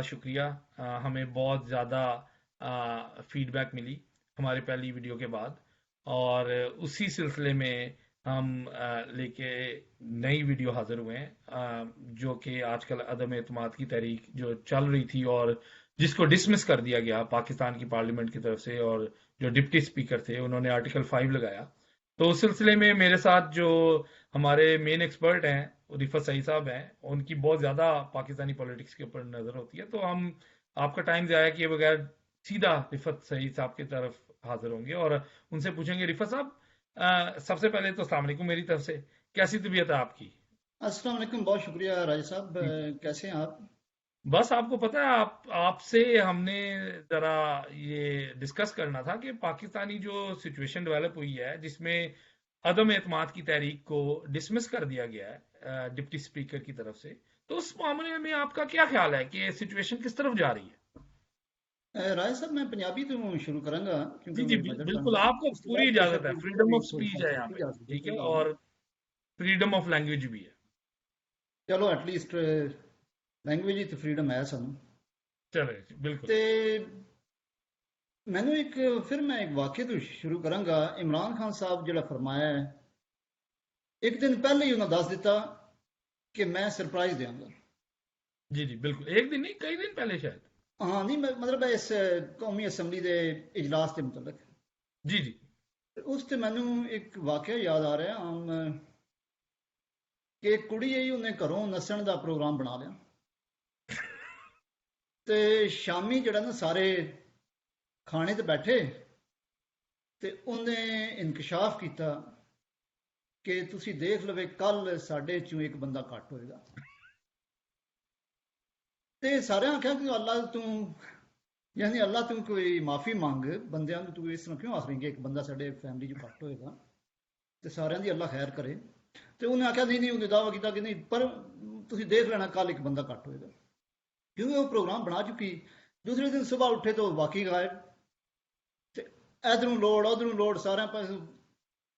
بڑا شکریہ۔ ہمیں بہت زیادہ فیڈ بیک ملی ہماری پہلی ویڈیو کے بعد، اور اسی سلسلے میں ہم لے کے نئی ویڈیو حاضر ہوئے ہیں، جو کہ آج کل عدم اعتماد کی تحریک جو چل رہی تھی اور جس کو ڈسمس کر دیا گیا پاکستان کی پارلیمنٹ کی طرف سے، اور جو ڈپٹی اسپیکر تھے انہوں نے آرٹیکل 5 لگایا۔ تو اس سلسلے میں میرے ساتھ جو ہمارے مین ایکسپرٹ ہیں رفت سعید صاحب ہیں، ان کی بہت زیادہ پاکستانی پولیٹکس کے اوپر نظر ہوتی ہے، تو ہم آپ کا ٹائم ضائع کیے بغیر سیدھا رفت سعید صاحب کی طرف حاضر ہوں گے اور ان سے پوچھیں گے، رفت صاحب سب سے پہلے تو السلام علیکم میری طرف سے، کیسی طبیعت ہے آپ کی؟ السلام علیکم، بہت شکریہ راجہ صاحب۔ جی جی، کیسے ہیں آپ؟ بس آپ کو پتہ ہے، آپ سے ہم نے ذرا یہ ڈسکس کرنا تھا کہ پاکستانی جو سچویشن ڈیولپ ہوئی ہے جس میں عدم اعتماد کی تحریک کو ڈسمس کر دیا گیا ہے ڈپٹی اسپیکر کی طرف سے، تو اس معاملے میں آپ کا کیا خیال ہے کہ سچویشن کس طرف جا رہی ہے؟ راجہ صاحب، میں پنجابی تو شروع کروں گا کیونکہ جی وہ جی، میری مدر ٹنگ بالکل ہے۔ آپ کو اس کے پوری بعد بے اجازت شک ہے، اردو کا فریڈم بھی آف تھوڑی سپیچ سی ہے یہاں کی پہ، جا سکتی ہے، ٹھیک ہے، کوئی بات نہیں۔ اور فریڈم آف لینگویج بھی ہے۔ چلو ایٹ لیسٹ لینگویج ہی تو فریڈم ہے سانوں۔ چلے جی، بالکل۔ تے میں ایک واقعے تو شروع کروں گا۔ عمران خان صاحب جڑا فرمایا ہے، ایک دن پہلے ہی انہوں نے دس دیتا کہ میں سرپرائز دیاں گا۔ جی جی بالکل، ایک دن نہیں، کئی دن پہلے شاید۔ ہاں نہیں، مطلب ہے اس قومی اسمبلی دے اجلاس کے متعلق۔ جی جی اس تے مینوں ایک واقعہ یاد آ رہا ہے کہ ایک کڑی آئی، انہیں گھروں نسن دا پروگرام بنا لیا، تے شامی جڑا نا سارے کھانے تے بیٹھے، تے انہیں انکشاف کیتا کہ تسی دیکھ لو کل ساڈے چوں ایک بندہ کٹ ہوئے گا۔ تے سارے آخیا کہ اللہ یعنی اللہ تم کوئی معافی مانگ، بندیاں تو اس طرح کیوں آخ رہی کہ ایک بندہ ساڈے فیملی چوں کٹ ہوئے گا، تے سارے دی اللہ خیر کرے۔ تے انہیں آخیا نہیں نہیں، انہیں دعویٰ کیتا کہ نہیں، پر تسی دیکھ لینا کل ایک بندہ کٹ ہوئے گا، کیونکہ وہ پروگرام بنا چکی۔ دوسرے دن صبح اٹھے تو واقعی غائب، ادھروں لوڑ ادھروں لوڑ، سارے پاس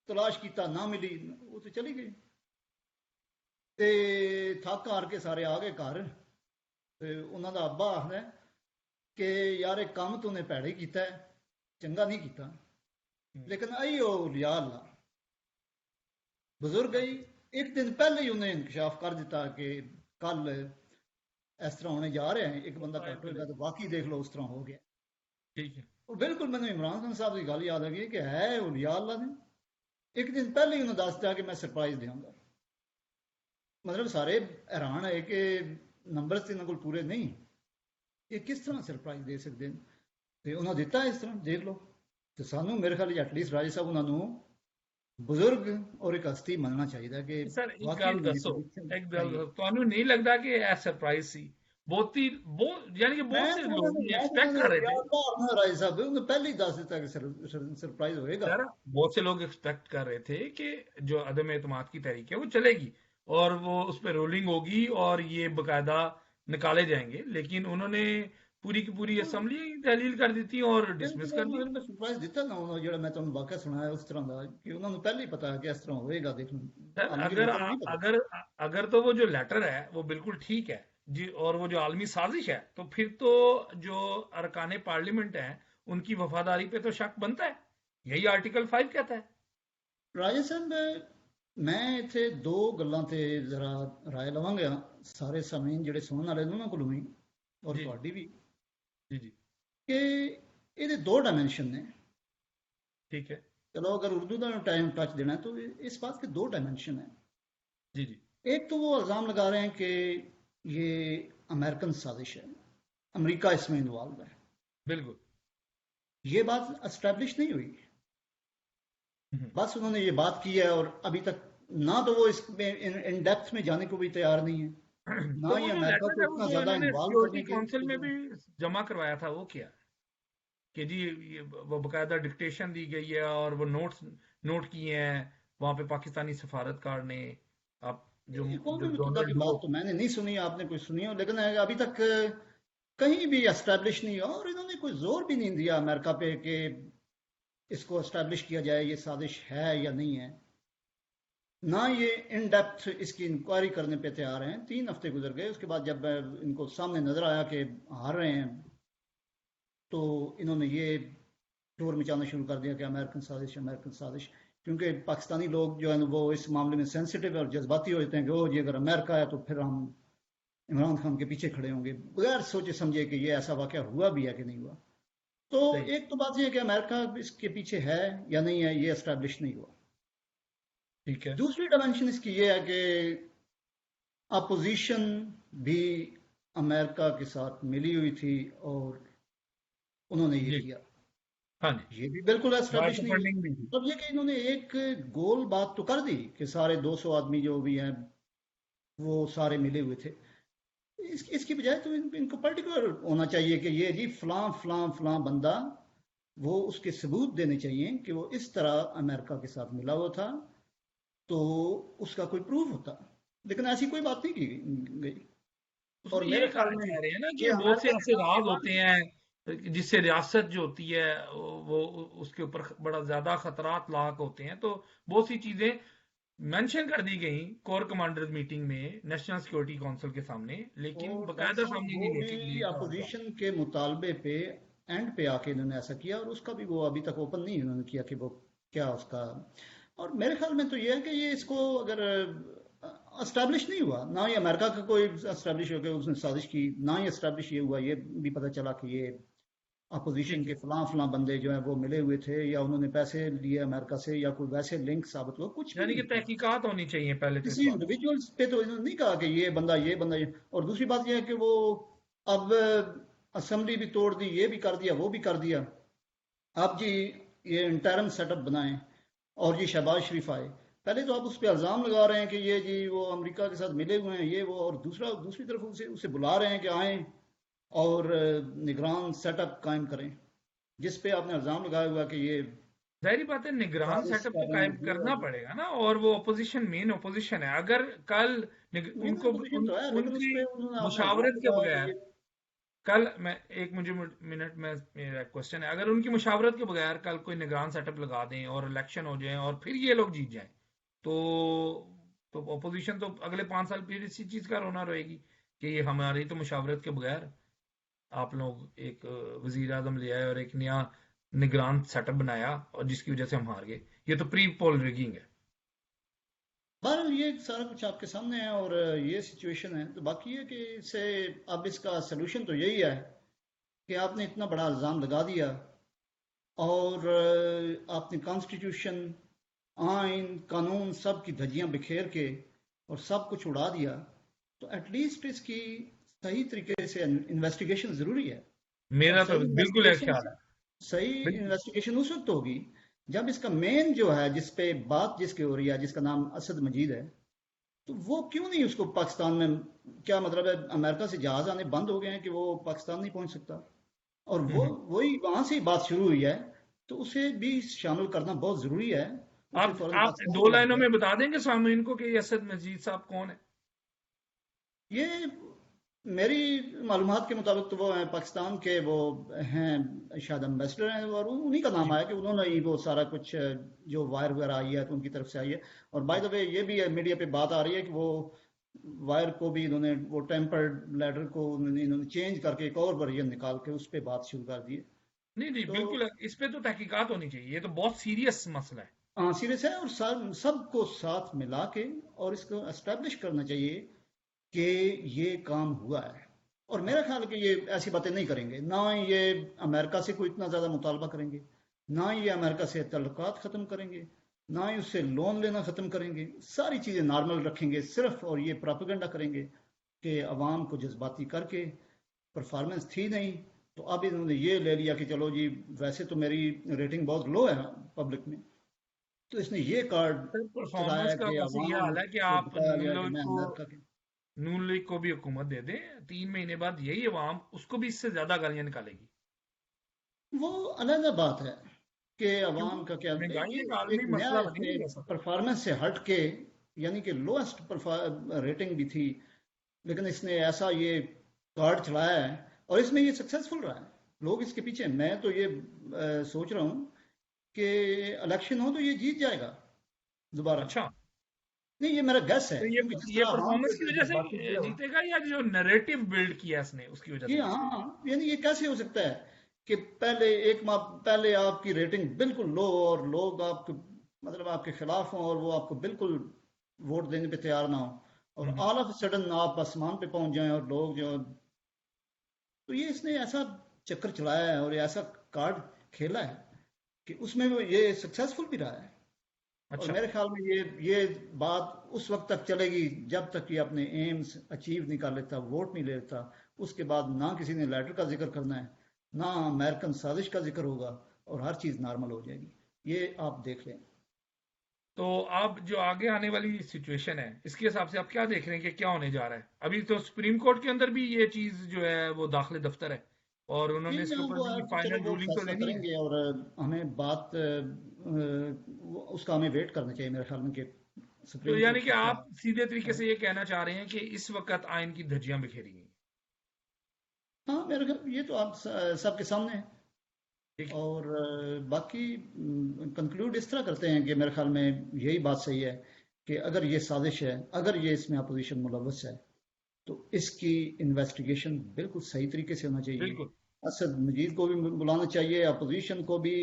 تلاش کیتا، نہ ملی، وہ تو چلی گئی۔ تے تھک ہار کے سارے آ گئے گھر، تے انہوں دا ابا آخر کہ یار ایک کام تو نے پیڑا ہی کیتا ہے، چنگا نہیں کیتا، لیکن آئی ہو لیا اللہ بزرگ گئی۔ ایک دن پہلے ہی انہیں انکشاف کر دیتا کہ کل اس طرح ہونے جا رہے ہیں، ایک بندہ کٹ ہوئے گا، تو باقی دیکھ لو اس طرح ہو گیا۔ ٹھیک ہے۔ وہ بالکل میں نے عمران خان صاحب کی گل یاد آ گئی کہ ہے اولیاء اللہ نے ایک دن پہلے ہی انہیں دس دیا کہ میں سرپرائز دیاں گا۔ مطلب سارے حیران ہے کہ نمبر سے انہوں کو پورے نہیں، یہ کس طرح سرپرائز دے سکتے ہیں؟ تو انہوں نے دیتا ہے اس طرح، دیکھ لو۔ تو سانوں میرے خیال ایٹ لیسٹ راجہ صاحب انہوں نے بزرگ اور ایک ہستی مننا چاہیے کہ سر ایک واقعی گل انہوں دسو، ایک گل نے۔ تمہیں نہیں لگتا کہ یہ سرپرائز سی؟ بہت ہی یعنی کہ بہت سے لوگ ایکسپیکٹ کر رہے تھے۔ راجہ صاحب انہوں نے پہلے ہی دس دیتا کہ سرپرائز ہوئے گا۔ سر بہت سے لوگ ایکسپیکٹ کر رہے تھے کہ جو عدم اعتماد کی تحریک ہے وہ چلے گی اور وہ اس پہ رولنگ ہوگی اور یہ باقاعدہ نکالے جائیں گے، لیکن انہوں نے پوری کی پوری اسمبلی تحلیل کر دی تھی اور ڈسمس کر دی۔ سرپرائز دیتا نا انہوں نے، جڑا میں تمہیں واقعہ سنایا اس طرح کا کہ انہوں نے پہلے ہی پتا ہے کہ اس طرح ہوئے گا، دیکھنا سر عالمی اگر لوگوں کو نہیں پتا۔ اگر اگر تو وہ جو لیٹر ہے وہ بالکل ٹھیک ہے جی، اور وہ جو عالمی سازش ہے، تو پھر تو جو ارکان پارلیمنٹ ہیں ان کی وفاداری پہ تو شک بنتا ہے، یہی آرٹیکل 5 کہتا ہے۔ راجہ صاحب، میں اتنے دو گلوں تے ذرا رائے لواں گا، سارے سامعین جڑے سننے والے انہوں کو بھی اور جی تہاڈی بھی، جی جی کہ یہ دو ڈائمینشن نے۔ ٹھیک ہے۔ چلو اگر اردو کا ٹائم ٹچ دینا ہے تو اس بات کے دو ڈائمینشن ہیں۔ جی جی ایک تو وہ الزام لگا رہے ہیں کہ یہ امریکن سازش ہے، امریکہ اس میں انوالو ہے۔ بالکل۔ یہ بات اسٹیبلش نہیں ہوئی، بس انہوں نے یہ بات کی ہے، اور ابھی تک نہ تو وہ اس میں ان ڈیپتھ میں جانے کو بھی تیار نہیں ہے، تو نہ ہی وہ جو امریکہ لیٹر کو ہے وہ اتنا جو زیادہ انہوں نے انوالو سیکورٹی کرنے کی کونسل میں بھی جمع کروایا تھا وہ کیا ہے کہ جی وہ باقاعدہ ڈکٹیشن دی گئی ہے اور وہ نوٹ کیے ہیں وہاں پہ پاکستانی سفارتکار نے، آپ جو قومی جو متحدہ کی ڈونلڈ بات تو میں نے نہیں سنی، آپ نے کوئی سنی ہو، لیکن ابھی تک کہیں بھی اسٹیبلش نہیں ہوا، اور انہوں نے کوئی زور بھی نہیں دیا امریکہ پہ کہ اس کو اسٹیبلش کیا جائے یہ سازش ہے یا نہیں ہے۔ نہ یہ ان ڈیپتھ اس کی انکوائری کرنے پہ تیار ہیں. 3 ہفتے گزر گئے. اس کے بعد جب ان کو سامنے نظر آیا کہ ہار رہے ہیں تو انہوں نے یہ شور مچانا شروع کر دیا کہ امریکن سازش امریکن سازش. کیونکہ پاکستانی لوگ جو ہے وہ اس معاملے میں سینسیٹیو اور جذباتی ہوتے ہیں کہ وہ جی اگر امریکہ ہے تو پھر ہم عمران خان کے پیچھے کھڑے ہوں گے بغیر سوچے سمجھے کہ یہ ایسا واقعہ ہوا بھی ہے کہ نہیں ہوا. تو صحیح. ایک تو بات یہ ہے کہ امریکہ اس کے پیچھے ہے یا نہیں ہے، یہ اسٹیبلش نہیں ہوا. ٹھیک ہے. دوسری ڈائمینشن اس کی یہ ہے کہ اپوزیشن بھی امریکہ کے ساتھ ملی ہوئی تھی اور انہوں نے یہ جی. کیا. ہاں جی. یہ بھی بالکل باہر اسٹیبلش سے نہیں فنڈنگ ہوئی. بھی تھی. اب یہ کہ انہوں نے ایک گول بات تو کر دی کہ سارے 200 آدمی جو بھی ہیں وہ سارے ملے ہوئے تھے. اس کی بجائے تو ان کو پرٹیکولر ہونا چاہیے کہ یہ جی فلاں فلاں فلاں بندہ، وہ اس کے ثبوت دینے چاہیے کہ وہ اس طرح امریکہ کے ساتھ ملا ہوا تھا تو اس کا کوئی پروف ہوتا. لیکن ایسی کوئی بات نہیں کی گئی. اس اور میں میرے یہی خیال کہنا میں چاہ رہے ہیں نا کہ یہ بہت سے امریکہ کے ایسے ساتھ یہ راز بات ہوتے ہیں جس سے ریاست جو ہوتی ہے وہ اس کے اوپر بڑا زیادہ خطرات لاحق ہوتے ہیں. تو بہت سی چیزیں مینشن کر دی گئیں کور کمانڈرز میٹنگ میں نیشنل سیکورٹی کونسل کے سامنے، لیکن اور ڈاکٹر باقاعدہ صاحب سامنے وہ نہیں بھی لیا گیا. اپوزیشن کے مطالبے پہ اینڈ پہ آ کے انہوں نے ایسا کیا اور اس کا بھی وہ ابھی تک اوپن نہیں انہوں نے کیا کہ وہ کیا اس کا. اور میرے خیال میں تو یہ ہے کہ یہ اس کو اگر اسٹیبلش نہیں ہوا، نہ ہی امریکہ کا کوئی اسٹیبلش ہو گیا اس نے سازش کی، نہ ہی اسٹیبلش یہ ہوا یہ بھی پتہ چلا کہ یہ جی اپوزیشن جی. کے فلاں فلاں بندے جو ہیں وہ ملے ہوئے تھے یا انہوں نے پیسے لیے امریکہ سے یا کوئی ویسے لنک ثابت ہوا، کچھ بھی یعنی کہ نہیں ہوا. تحقیقات ہونی چاہیے پہلے تو اس کسی بات. انڈیویجولز پہ تو انہوں نے نہیں کہا کہ یہ بندہ یہ. اور دوسری بات یہ ہے کہ وہ اب اسمبلی بھی توڑ دی، یہ بھی کر دیا وہ بھی کر دیا. آپ جی یہ انٹرم سیٹ اپ بنائیں اور جی شہباز شریف آئے. پہلے تو آپ اس پہ الزام لگا رہے ہیں کہ یہ جی وہ امریکہ کے ساتھ ملے ہوئے ہیں یہ وہ، اور دوسری طرف اسے بلا رہے ہیں کہ آئیں اور نگران سیٹ اپ قائم کریں، جس پہ آپ نے الزام لگایا ہوا کہ یہ ظاہری بات ہے نگران سازش سیٹ اپ تو کر رہے قائم ہیں یہ کرنا پڑے گا نا، اور وہ اپوزیشن مین اپوزیشن ہے. اگر کل ان مین کو اپوزیشن تو ہے ان لیکن اس کی پہ انہوں نے آپ نے الزام مشاورت کے لگایا کہ بغیر، یہ کل میں ایک مجھے منٹ میں میرا کوشچن ہے، اگر ان کی مشاورت کے بغیر کل کوئی نگران سیٹ اپ لگا دیں اور الیکشن ہو جائیں اور پھر یہ لوگ جیت جائیں تو اپوزیشن تو اگلے 5 سال پھر اسی چیز کا رونا رہے گی کہ یہ ہماری تو مشاورت کے بغیر آپ لوگ ایک وزیر اعظم لے آئے اور ایک نیا نگران سیٹ اپ بنایا اور جس کی وجہ سے ہم ہار گئے. یہ تو پری پول ریگنگ ہے. بہرحال یہ سارا کچھ آپ کے سامنے ہے اور یہ سچویشن ہے. تو باقی ہے کہ اسے اب اس کا سلوشن تو یہی ہے کہ آپ نے اتنا بڑا الزام لگا دیا اور آپ نے کانسٹیٹیوشن آئین قانون سب کی دھجیاں بکھیر کے اور سب کچھ اڑا دیا. تو ایٹ لیسٹ اس کی صحیح طریقے سے انویسٹیگیشن ضروری ہے. اور میرا تو صحیح بالکل ایک انویسٹیگیشن خیال ہے. صحیح بالکل. انویسٹیگیشن اس وقت ہوگی جب اس کا مین جو ہے جس پہ بات جس کی ہو رہی ہے جس کا نام اسد مجید ہے، تو وہ کیوں نہیں اس کو پاکستان میں، کیا مطلب ہے امریکہ سے جہاز آنے بند ہو گئے ہیں کہ وہ پاکستان نہیں پہنچ سکتا؟ اور وہی وہاں سے ہی بات شروع ہوئی ہے تو اسے بھی شامل کرنا بہت ضروری ہے. اسے فوراً آپ پاکستان دو بلایا لائنوں جائے. میں بتا دیں گے سامعین کو کہ یہ اسد مجید صاحب کون ہے؟ یہ میری معلومات کے مطابق تو وہ ہیں پاکستان کے، وہ ہیں شاید امبیسڈر ہیں اور انہی کا نام جی. آیا کہ انہوں نے ہی وہ سارا کچھ جو وائر وغیرہ آئی ہے تو ان کی طرف سے آئی ہے. اور بائی دا وے یہ بھی میڈیا پہ بات آ رہی ہے کہ وہ وائر کو بھی انہوں نے وہ ٹیمپرڈ لیٹر کو انہوں نے چینج کر کے ایک اور ورژن نکال کے اس پہ بات شروع کر دی ہے. نہیں نہیں، تو بالکل اس پہ تو تحقیقات ہونی چاہیے. یہ تو بہت سیریس مسئلہ ہے. ہاں سیریس ہے اور سب کو ساتھ ملا کے اور اس کو اسٹیبلش کرنا چاہیے کہ یہ کام ہوا ہے. اور میرا خیال ہے کہ یہ ایسی باتیں نہیں کریں گے، نہ یہ امریکہ سے کوئی اتنا زیادہ مطالبہ کریں گے، نہ یہ امریکہ سے تعلقات ختم کریں گے، نہ ہی اس سے لون لینا ختم کریں گے. ساری چیزیں نارمل رکھیں گے صرف، اور یہ پراپیگنڈا کریں گے کہ عوام کو جذباتی کر کے. پرفارمنس تھی نہیں تو اب انہوں نے یہ لے لیا کہ چلو جی ویسے تو میری ریٹنگ بہت لو ہے پبلک میں، تو اس نے یہ کارڈ سر چلایا پرفارمنس کا کہ بس یہ عوام حال ہے کہ کو آپ بتایا گیا کہ میں امریکہ کے. نون لیگ کو بھی حکومت دے دیں، 3 مہینے بعد یہی عوام اس کو بھی اس سے زیادہ گالیاں نکالے گی. وہ علیحدہ بات ہے کہ عوام کا کیا کیونکہ مہنگائی ایک ایک عالمی نیا مسئلہ اس بنی نے ہوئی ہے سر. پرفارمنس سے ہٹ کے، یعنی کہ لوسٹ ریٹنگ بھی تھی لیکن اس نے ایسا یہ کارڈ چلایا ہے اور اس میں یہ سکسیسفل رہا ہے. لوگ اس کے پیچھے، میں تو یہ سوچ رہا ہوں کہ الیکشن ہو تو یہ جیت جائے گا دوبارہ. اچھا. نہیں یہ میرا گیس ہے تو کیونکہ جس یہ طرح ہم پرفارمنس کی وجہ باقی سے جو جیتے گا، یا جو نریٹو بلڈ کیا اس نے اس کی وجہ سے جی جیتے گا؟ ہاں یعنی یہ کیسے ہو سکتا ہے کہ پہلے ایک ماہ پہلے آپ کی ریٹنگ بالکل لو اور لوگ آپ کے مطلب آپ کے خلاف ہوں اور وہ آپ کو بالکل ووٹ دینے پہ تیار نہ ہوں اور ہوں ہوں۔ آل آف سڈن آپ آسمان پہ پہنچ جائیں اور لوگ جو تو یہ اس نے ایسا چکر چلایا ہے اور یہ ایسا کارڈ کھیلا ہے کہ اس میں وہ یہ سکسیسفل بھی رہا ہے اور اچھا، میرے خیال میں یہ بات اس وقت تک چلے گی جب تک یہ اپنے ایمز اچیو نہیں کر لیتا ووٹ نہیں لے لیتا اس کے بعد نہ کسی نے لیٹر کا ذکر کرنا ہے نہ امریکن سازش کا ذکر ہوگا اور ہر چیز نارمل ہو جائے گی یہ آپ دیکھ لیں تو آپ جو آگے آنے والی سچویشن ہے اس کے حساب سے آپ کیا دیکھ رہے ہیں کہ کیا ہونے جا رہا ہے؟ ابھی تو سپریم کورٹ کے اندر بھی یہ چیز جو ہے وہ داخل دفتر ہے، اور انہوں نے یہ اس کے اوپر وہ بھی اب چلو فائنل وہ رولنگ تو فیصلہ لینی کریں ہے۔ گے اور ہمیں بات اس کا ہمیں ویٹ کرنا چاہیے میرے خیال میں کہ تو سپریم یعنی کورٹ کہ کی کیا آپ سیدھے طریقے ہے۔ سے یہ کہنا چاہ رہے ہیں کہ اس وقت آئین کی دھجیاں بکھیری گئی ہیں؟ ہاں میرے خیال یہ تو آپ سب کے سامنے ہے ٹھیک ہے۔ اور باقی کنکلوڈ اس طرح کرتے ہیں کہ میرے خیال میں یہی بات صحیح ہے کہ اگر یہ سازش ہے اگر یہ اس میں اپوزیشن ملوث ہے تو اس کی انویسٹیگیشن بالکل صحیح طریقے سے ہونا چاہیے بالکل اسد مجید کو بھی بلانا چاہیے اپوزیشن کو بھی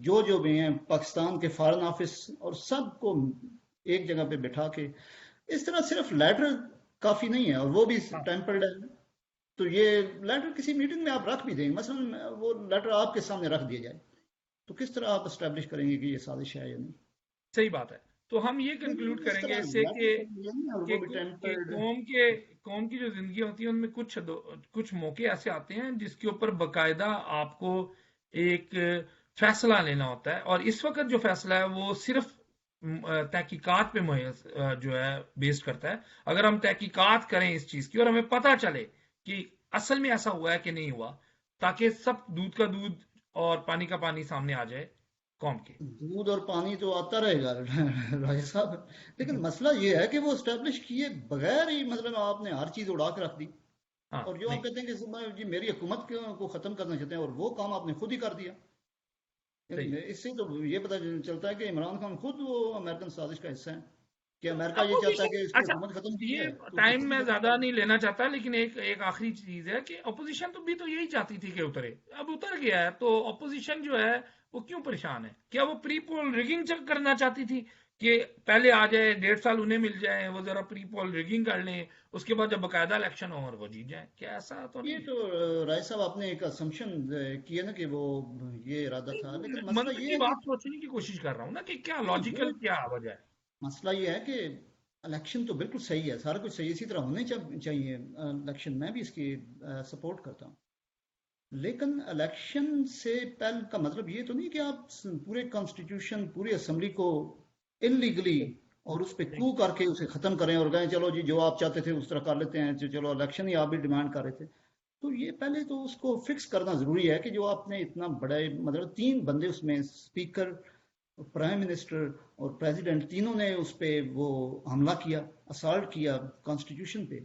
جو بھی ہیں پاکستان کے فارن آفس اور سب کو ایک جگہ پہ بٹھا کے اس طرح صرف لیٹر کافی نہیں ہے اور وہ بھی ہاں، ٹیمپرڈ ہے تو یہ لیٹر کسی میٹنگ میں آپ رکھ بھی دیں مثلا وہ لیٹر آپ کے سامنے رکھ دیا جائے تو کس طرح آپ اسٹیبلش کریں گے کہ یہ سازش ہے یا نہیں صحیح بات ہے۔ تو ہم یہ کنکلوڈ لیکن اس کریں گے طرح اس سے لیٹر کر دیا نہیں اور وہ بھی کہ ٹیمپرڈ قوم کی جو زندگی ہوتی ہے ان میں کچھ موقع ایسے آتے ہیں جس کے اوپر باقاعدہ آپ کو ایک فیصلہ لینا ہوتا ہے، اور اس وقت جو فیصلہ ہے وہ صرف تحقیقات پہ محض جو ہے بیسڈ کرتا ہے۔ اگر ہم تحقیقات کریں اس چیز کی اور ہمیں پتہ چلے کہ اصل میں ایسا ہوا ہے کہ نہیں ہوا، تاکہ سب دودھ کا دودھ اور پانی کا پانی سامنے آ جائے قوم کے۔ دودھ اور پانی تو آتا رہے گا راجہ صاحب لیکن مسئلہ یہ ہے کہ وہ اسٹیبلش کیے بغیر ہی مطلب آپ نے ہر چیز اڑا کے رکھ دی ہاں اور جو نہیں آپ کہتے ہیں کہ جی میری حکومت کو ختم کرنا چاہتے ہیں اور وہ کام آپ نے خود ہی کر دیا صحیح ہے۔ یعنی اس سے تو یہ پتہ چلتا ہے کہ عمران خان خود وہ امریکن سازش کا حصہ ہے کہ تو امریکہ یہ چاہتا ہے اپوزیشن، کہ اس کی اچھا، حکومت ختم کی یہ جائے تو وہ ٹائم خود ہی میں ختم کر زیادہ دے نہیں لینا چاہتا، لیکن ایک آخری چیز ہے کہ اپوزیشن تو یہی چاہتی تھی کہ اترے، اب اتر گیا ہے تو اپوزیشن جو ہے وہ کیوں پریشان ہے؟ کیا وہ پری پول ریگنگ چیک کرنا چاہتی تھی کہ پہلے آ جائے 1.5 سال انہیں مل جائیں، وہ ذرا پری پول ریگنگ کر لیں، اس کے بعد جب باقاعدہ الیکشن ہو اور وہ جیت جائیں؟ کیا ایسا تو یہ نہیں ہے؟ تو رائے صاحب آپ نے ایک اسمپشن کیا نا کہ وہ یہ ارادہ تھا لیکن مسئلہ یہ منطقی ہے کہ بات سوچنے کی کوشش کر رہا ہوں نا کہ کیا نہیں وہ لاجیکل کیا وجہ ہے؟ مسئلہ یہ ہے کہ الیکشن تو بالکل صحیح ہے سارا کچھ صحیح اسی طرح ہونے چاہیے الیکشن میں بھی اس کی سپورٹ کرتا ہوں لیکن الیکشن سے پہل کا مطلب یہ تو نہیں کہ آپ پورے کانسٹیٹیوشن پوری اسمبلی کو انلیگلی اور اس پہ کو کر کے اسے ختم کریں اور کہیں چلو جی جو آپ چاہتے تھے اس طرح کر لیتے ہیں چلو الیکشن ہی آپ بھی ڈیمانڈ کر رہے تھے تو یہ پہلے تو اس کو فکس کرنا ضروری ہے کہ جو آپ نے اتنا بڑا مطلب 3 بندے اس میں اسپیکر پرائم منسٹر اور پریزیڈنٹ تینوں نے اس پہ وہ حملہ کیا اسالٹ کیا کانسٹیٹیوشن پہ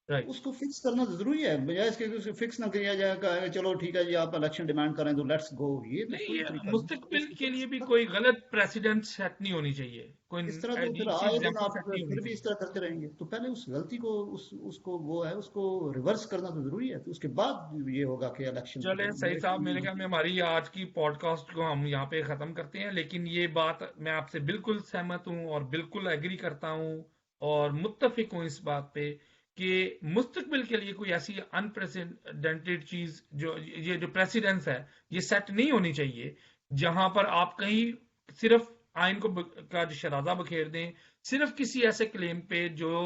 تو رائٹ۔ اس کو فکس کرنا تو ضروری ہے بجائے اس کے کہ اسے فکس نہ کیا جائے کہ چلو ٹھیک ہے جی آپ الیکشن ڈیمانڈ کریں تو لیٹس گو یہ تو نہیں، کوئی یہ طریقہ نہیں ہے اس مستقبل کو کے فکس لیے بھی کوئی غلط پریسیڈنٹ سیٹ نہیں ہونی چاہیے، کوئی اس طرح تو پھر عجیب سی آئے دن ایگزامپل آپ سیٹ نہیں ہونی پھر بھی چاہیے۔ اس طرح کرتے رہیں گے تو پہلے اس غلطی کو اس کو وہ ہے اس کو ریورس کرنا تو ضروری ہے تو اس کے بعد یہ ہوگا کہ الیکشن چلیں صحیح میرے صاحب، خیال میرے میں خیال میں ہماری آج کی پوڈ کاسٹ کو ہم یہاں پہ ختم کرتے ہیں، لیکن یہ بات میں آپ سے بالکل سہمت ہوں اور بالکل ایگری کرتا ہوں اور متفق ہوں اس بات پہ کہ مستقبل کے لیے کوئی ایسی انپریسیڈنٹڈ چیز یہ جو پریسیڈنس ہے یہ سیٹ نہیں ہونی چاہیے جہاں پر آپ کہیں صرف آئین کا جو شرازہ بکھیر دیں صرف کسی ایسے کلیم پہ جو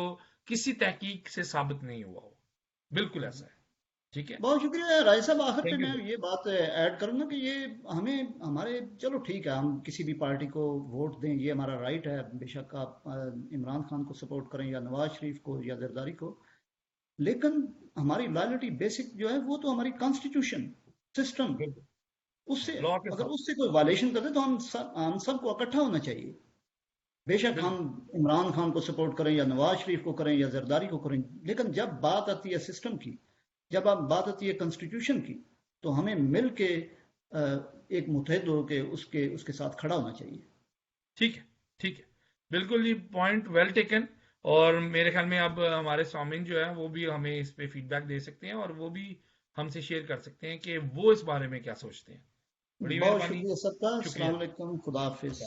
کسی تحقیق سے ثابت نہیں ہوا ہو۔ بالکل ایسا ہے۔ ٹھیک ہے، بہت شکریہ رائے صاحب آخر پہ تھینک یو میں سر۔ یہ بات ایڈ کروں گا کہ یہ ہمیں ہمارے چلو ٹھیک ہے ہم کسی بھی پارٹی کو ووٹ دیں یہ ہمارا رائٹ ہے بے شک آپ عمران خان کو سپورٹ کریں یا نواز شریف کو یا زرداری کو لیکن ہماری لائلٹی بیسک جو ہے وہ تو ہماری کانسٹیٹیوشن سسٹم بالکل اس سے لا کے اگر ساتھ۔ اس سے کوئی وائلیشن کرتے تو ہم سب کو اکٹھا ہونا چاہیے بے شک ہم بالکل عمران خان کو سپورٹ کریں یا نواز شریف کو کریں یا زرداری کو کریں لیکن جب بات آتی ہے سسٹم کی جب آپ بات آتی ہے کنسٹیٹیوشن کی تو ہمیں مل کے ایک متحد ہو کے اس کے ساتھ کھڑا ہونا چاہیے ٹھیک ہے، ٹھیک ہے۔ بالکل جی، پوائنٹ ویل ٹیکن. اور میرے خیال میں اب ہمارے سامعین جو ہے وہ بھی ہمیں اس پہ فیڈ بیک دے سکتے ہیں، اور وہ بھی ہم سے شیئر کر سکتے ہیں کہ وہ اس بارے میں کیا سوچتے ہیں. بڑی بہت مہربانی. شکریہ سب کا. شکریہ. السلام علیکم. خدا حافظ.